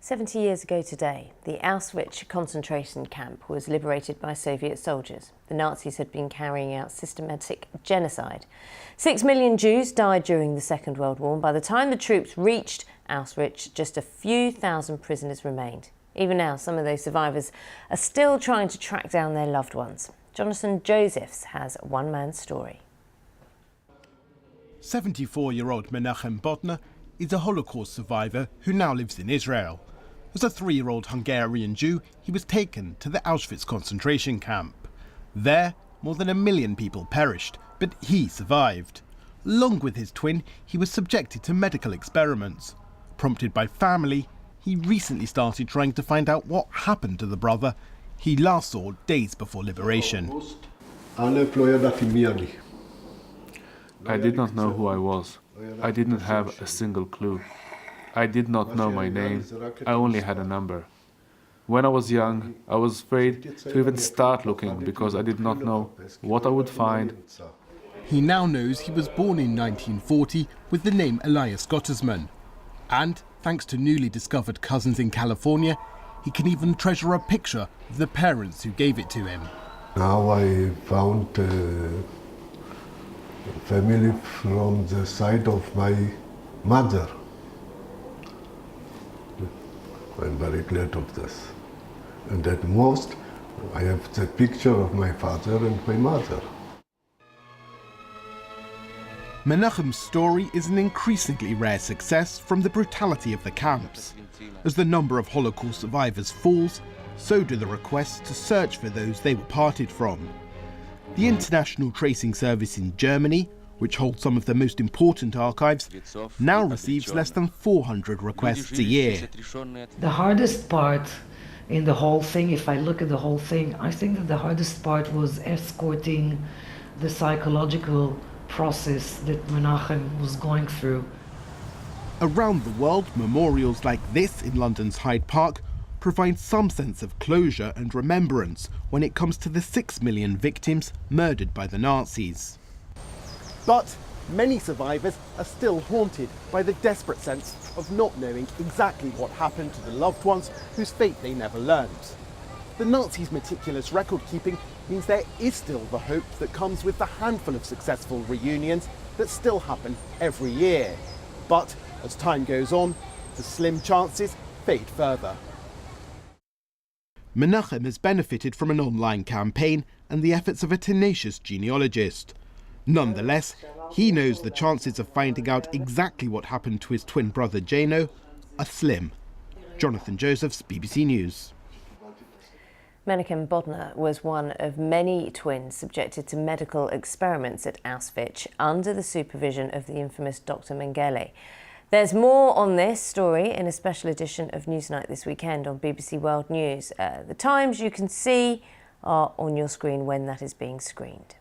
70 years ago today, the Auschwitz concentration camp was liberated by Soviet soldiers. The Nazis had been carrying out systematic genocide. 6 million Jews died during the Second World War, and by the time the troops reached Auschwitz, just a few thousand prisoners remained. Even now, some of those survivors are still trying to track down their loved ones. Jonathan Josephs has one man's story. 74-year-old Menachem Bodner is a Holocaust survivor who now lives in Israel. As a 3-year-old Hungarian Jew, he was taken to the Auschwitz concentration camp. There, more than 1 million people perished, but he survived. Along with his twin, he was subjected to medical experiments. Prompted by family, he recently started trying to find out what happened to the brother he last saw days before liberation. I did not know who I was. I didn't have a single clue. I did not know my name. I only had a number. When I was young, I was afraid to even start looking because I did not know what I would find. He now knows he was born in 1940 with the name Elias Gottesman. And, thanks to newly discovered cousins in California, he can even treasure a picture of the parents who gave it to him. Now I found a family from the side of my mother. I'm very glad of this. And at most, I have the picture of my father and my mother. Menachem's story is an increasingly rare success from the brutality of the camps. As the number of Holocaust survivors falls, so do the requests to search for those they were parted from. The International Tracing Service in Germany, which holds some of the most important archives, now receives less than 400 requests a year. The hardest part in the whole thing, if I look at the whole thing, I think that the hardest part was escorting the psychological process that Menachem was going through. Around the world, memorials like this in London's Hyde Park provide some sense of closure and remembrance when it comes to the 6 million victims murdered by the Nazis. But many survivors are still haunted by the desperate sense of not knowing exactly what happened to the loved ones whose fate they never learned. The Nazis' meticulous record-keeping means there is still the hope that comes with the handful of successful reunions that still happen every year. But as time goes on, the slim chances fade further. Menachem has benefited from an online campaign and the efforts of a tenacious genealogist. Nonetheless, he knows the chances of finding out exactly what happened to his twin brother Jano are slim. Jonathan Josephs, BBC News. Menachem Bodner was one of many twins subjected to medical experiments at Auschwitz under the supervision of the infamous Dr. Mengele. There's more on this story in a special edition of Newsnight this weekend on BBC World News. The times you can see are on your screen when that is being screened.